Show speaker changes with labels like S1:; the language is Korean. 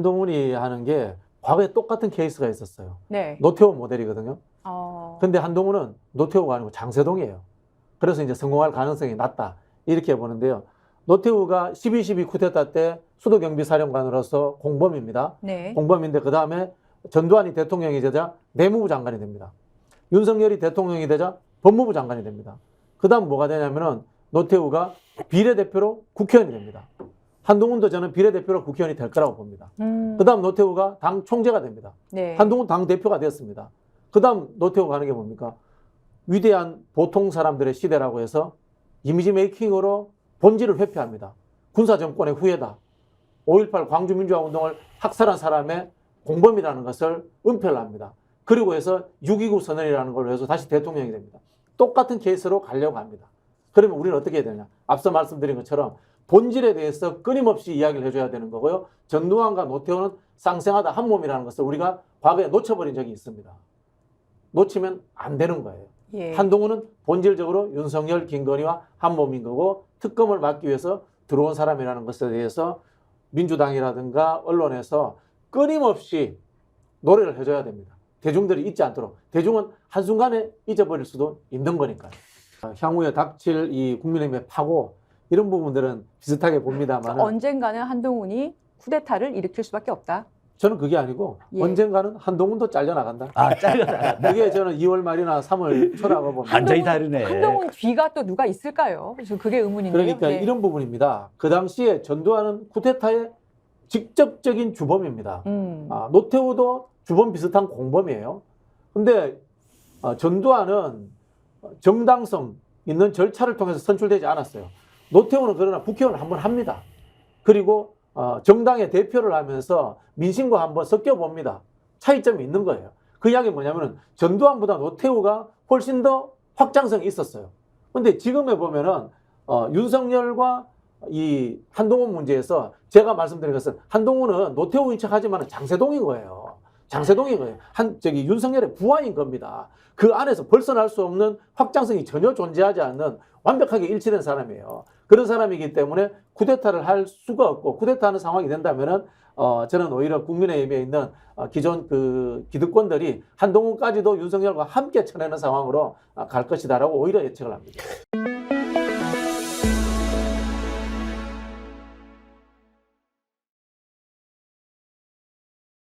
S1: 한동훈이 하는 게 과거에 똑같은 케이스가 있었어요.
S2: 네.
S1: 노태우 모델이거든요.
S2: 어.
S1: 근데 한동훈은 노태우가 아니고 장세동이에요. 그래서 이제 성공할 가능성이 낮다. 이렇게 보는데요. 노태우가 12.12 쿠데타 때 수도경비사령관으로서 공범입니다.
S2: 네.
S1: 공범인데 그 다음에 전두환이 대통령이 되자 내무부 장관이 됩니다. 윤석열이 대통령이 되자 법무부 장관이 됩니다. 그 다음 뭐가 되냐면은 노태우가 비례대표로 국회의원이 됩니다. 한동훈도 저는 비례대표로 국회의원이 될 거라고 봅니다. 그 다음 노태우가 당 총재가 됩니다.
S2: 네.
S1: 한동훈 당 대표가 됐습니다. 그 다음 노태우가 하는 게 뭡니까? 위대한 보통 사람들의 시대라고 해서 이미지 메이킹으로 본질을 회피합니다. 군사정권의 후예다. 5.18 광주민주화운동을 학살한 사람의 공범이라는 것을 은폐를 합니다. 그리고 해서 6.29 선언이라는 걸로 해서 다시 대통령이 됩니다. 똑같은 케이스로 가려고 합니다. 그러면 우리는 어떻게 해야 되냐? 앞서 말씀드린 것처럼 본질에 대해서 끊임없이 이야기를 해줘야 되는 거고요. 전두환과 노태우는 쌍생하다 한 몸이라는 것을 우리가 과거에 놓쳐버린 적이 있습니다. 놓치면 안 되는 거예요.
S2: 예.
S1: 한동훈은 본질적으로 윤석열, 김건희와 한 몸인 거고 특검을 막기 위해서 들어온 사람이라는 것에 대해서 민주당이라든가 언론에서 끊임없이 노래를 해줘야 됩니다. 대중들이 잊지 않도록. 대중은 한순간에 잊어버릴 수도 있는 거니까요. 향후에 닥칠 이 국민의힘의 파고 이런 부분들은 비슷하게 봅니다만
S2: 언젠가는 한동훈이 쿠데타를 일으킬 수밖에 없다.
S1: 저는 그게 아니고
S2: 예.
S1: 언젠가는 한동훈도 잘려나간다.
S3: 아, 잘려나간다.
S1: 그게 저는 2월 말이나 3월 초라고 봅니다.
S3: 완전히 다르네.
S2: 한동훈 뒤가 또 누가 있을까요? 그래서 그게 의문인데요.
S1: 그러니까
S2: 네.
S1: 이런 부분입니다. 그 당시에 전두환은 쿠데타의 직접적인 주범입니다. 노태우도 주범 비슷한 공범이에요. 근데 전두환은 정당성 있는 절차를 통해서 선출되지 않았어요. 노태우는 그러나 국회의원을 한번 합니다. 그리고 정당의 대표를 하면서 민심과 한번 섞여봅니다. 차이점이 있는 거예요. 그 이야기는 뭐냐면은 전두환보다 노태우가 훨씬 더 확장성이 있었어요. 근데 지금에 보면은 윤석열과 이 한동훈 문제에서 제가 말씀드린 것은 한동훈은 노태우인 척 하지만 장세동인 거예요. 장세동인 거예요. 윤석열의 부하인 겁니다. 그 안에서 벗어날 수 없는 확장성이 전혀 존재하지 않는 완벽하게 일치된 사람이에요. 그런 사람이기 때문에 쿠데타를 할 수가 없고 쿠데타하는 상황이 된다면은 저는 오히려 국민의힘에 있는 기존 그 기득권들이 한동훈까지도 윤석열과 함께 쳐내는 상황으로 갈 것이다라고 오히려 예측을 합니다.